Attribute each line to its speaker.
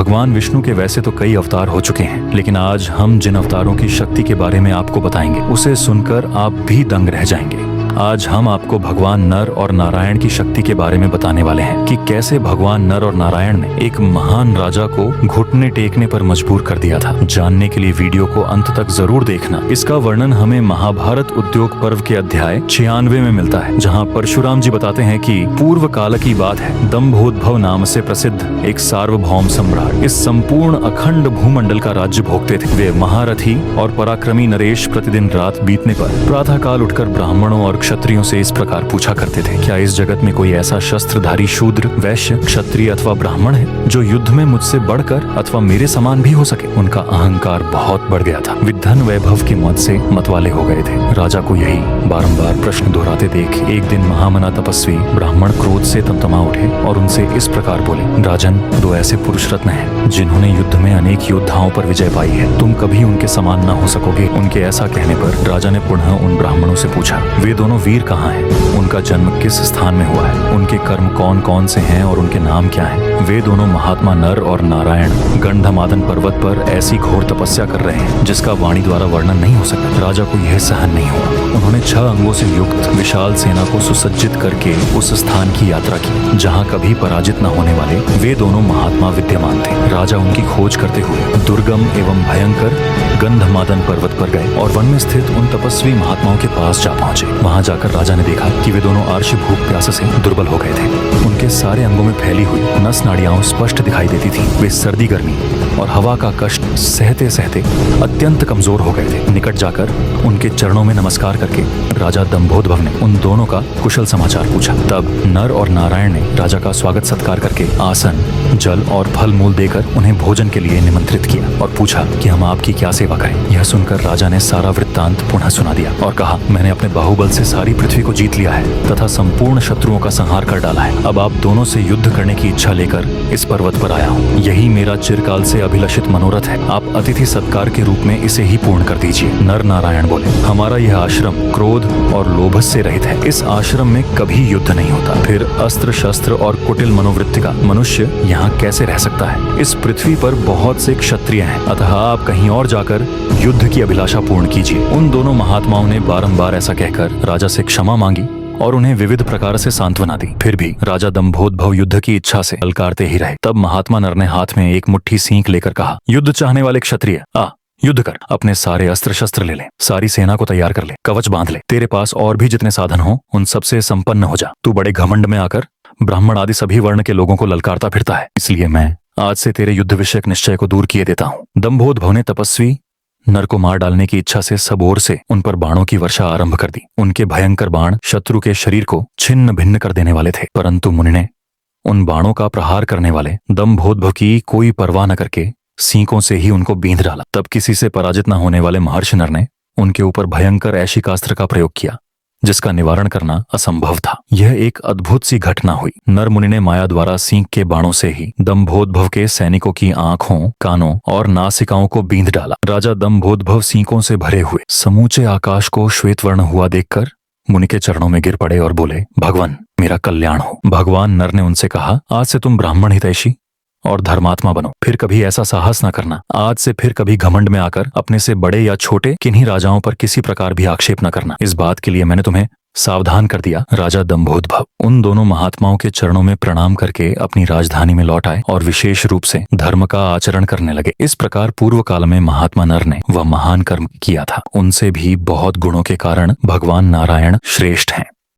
Speaker 1: भगवान विष्णु के वैसे तो कई अवतार हो चुके हैं, लेकिन आज हम जिन अवतारों की शक्ति के बारे में आपको बताएंगे उसे सुनकर आप भी दंग रह जाएंगे। आज हम आपको भगवान नर और नारायण की शक्ति के बारे में बताने वाले हैं कि कैसे भगवान नर और नारायण ने एक महान राजा को घुटने टेकने पर मजबूर कर दिया था। जानने के लिए वीडियो को अंत तक जरूर देखना। इसका वर्णन हमें महाभारत उद्योग पर्व के अध्याय 96 में मिलता है, जहाँ परशुराम जी बताते हैं कि पूर्व काल की बात है, दंभोद्भव नाम से प्रसिद्ध एक सार्वभौम सम्राट इस संपूर्ण अखंड भूमंडल का राज्य भोगते थे। वे महारथी और पराक्रमी नरेश प्रतिदिन रात बीतने पर प्रातः काल उठकर ब्राह्मणों और क्षत्रियों से इस प्रकार पूछा करते थे, क्या इस जगत में कोई ऐसा शस्त्रधारी शूद्र, वैश्य, क्षत्रिय अथवा ब्राह्मण है जो युद्ध में मुझसे बढ़कर अथवा मेरे समान भी हो सके। उनका अहंकार बहुत बढ़ गया था। वे धन वैभव की मद से मतवाले हो गए थे। राजा को यही बारंबार प्रश्न दोहराते देख एक दिन महामना तपस्वी ब्राह्मण क्रोध से तमतमा उठे और उनसे इस प्रकार बोले, राजन, दो ऐसे पुरुष रत्न हैं जिन्होंने युद्ध में अनेक योद्धाओं पर विजय पाई है, तुम कभी उनके समान न हो सकोगे। उनके ऐसा कहने पर राजा ने पुनः उन ब्राह्मणों से पूछा, वे दोनों वीर कहाँ हैं? उनका जन्म किस स्थान में हुआ है? उनके कर्म कौन कौन से हैं और उनके नाम क्या हैं? वे दोनों महात्मा नर और नारायण गंधमादन पर्वत पर ऐसी घोर तपस्या कर रहे हैं जिसका वाणी द्वारा वर्णन नहीं हो सकता। राजा को यह सहन नहीं हुआ। उन्होंने 6 अंगों से युक्त विशाल सेना को सुसज्जित करके उस स्थान की यात्रा की जहाँ कभी पराजित न होने वाले वे दोनों महात्मा विद्यमान थे। राजा उनकी खोज करते हुए दुर्गम एवं भयंकर गंधमादन पर्वत पर गए और वन में स्थित उन तपस्वी महात्माओं के पास जा पहुंचे। वहां जाकर राजा ने देखा कि वे दोनों आर्ष भूख प्यास से दुर्बल हो गए थे। उनके सारे अंगों में फैली हुई नस नाड़ियां स्पष्ट दिखाई देती थी। वे सर्दी गर्मी और हवा का कष्ट सहते सहते अत्यंत कमजोर हो गए थे। निकट जाकर उनके चरणों में नमस्कार करके राजा दंभोद्भव ने उन दोनों का कुशल समाचार पूछा। तब नर और नारायण ने राजा का स्वागत सत्कार करके आसन, जल और फल मूल देकर उन्हें भोजन के लिए निमंत्रित किया और पूछा कि हम आपकी क्या सेवा करें। यह सुनकर राजा ने सारा वृत्तांत पुनः सुना दिया और कहा, मैंने अपने बाहुबल से सारी पृथ्वी को जीत लिया है तथा संपूर्ण शत्रुओं का संहार कर डाला है। अब आप दोनों से युद्ध करने की इच्छा लेकर इस पर्वत पर आया हूँ। यही मेरा चिरकाल से अभिलषित मनोरथ है। आप अतिथि सत्कार के रूप में इसे ही पूर्ण कर दीजिए। नर नारायण बोले, हमारा यह आश्रम क्रोध और लोभ से रहित है। इस आश्रम में कभी युद्ध नहीं होता। फिर अस्त्र शस्त्र और कुटिल मनोवृत्ति का मनुष्य यहाँ कैसे रह सकता है? इस पृथ्वी पर बहुत से क्षत्रिय हैं, अतः आप कहीं और जाकर युद्ध की अभिलाषा पूर्ण कीजिए। उन दोनों महात्माओं ने बारंबार ऐसा कहकर राजा से क्षमा मांगी और उन्हें विविध प्रकार से सांत्वना दी। फिर भी राजा दंभोद्भव युद्ध की इच्छा से ललकारते ही रहे। तब महात्मा नर ने हाथ में एक मुट्ठी सींक लेकर कहा, युद्ध चाहने वाले क्षत्रिय, आ युद्ध कर। अपने सारे अस्त्र शस्त्र ले ले, सारी सेना को तैयार कर ले, कवच बांध ले। तेरे पास और भी जितने साधन हो उन सब से संपन्न हो जा। तू बड़े घमंड में आकर ब्राह्मण आदि सभी वर्ण के लोगों को ललकारता फिरता है, इसलिए मैं आज से तेरे युद्ध विषयक निश्चय को दूर किए देता हूँ। दंभोद्भव ने तपस्वी नर को मार डालने की इच्छा से सब ओर से उन पर बाणों की वर्षा आरंभ कर दी। उनके भयंकर बाण शत्रु के शरीर को छिन्न भिन्न कर देने वाले थे, परंतु मुनि ने उन बाणों का प्रहार करने वाले दंभोद्भव की कोई परवाह न करके सींकों से ही उनको बींध डाला। तब किसी से पराजित न होने वाले महर्षि नर ने उनके ऊपर भयंकर ऐशिकास्त्र का प्रयोग किया जिसका निवारण करना असंभव था। यह एक अद्भुत सी घटना हुई। नर मुनि ने माया द्वारा सींक के बाणों से ही दंभोद्भव के सैनिकों की आंखों, कानों और नासिकाओं को बींध डाला। राजा दंभोद्भव सींकों से भरे हुए समूचे आकाश को श्वेतवर्ण हुआ देखकर मुनि के चरणों में गिर पड़े और बोले, भगवान मेरा कल्याण हो। भगवान नर ने उनसे कहा, आज से तुम ब्राह्मण हितैषी और धर्मात्मा बनो। फिर कभी ऐसा साहस न करना। आज से फिर कभी घमंड में आकर अपने से बड़े या छोटे किन्हीं राजाओं पर किसी प्रकार भी आक्षेप न करना। इस बात के लिए मैंने तुम्हें सावधान कर दिया। राजा दंभोद्भव उन दोनों महात्माओं के चरणों में प्रणाम करके अपनी राजधानी में लौट आए और विशेष रूप से धर्म का आचरण करने लगे। इस प्रकार पूर्व काल में महात्मा नर ने वह महान कर्म किया था। उनसे भी बहुत गुणों के कारण भगवान नारायण श्रेष्ठ हैं।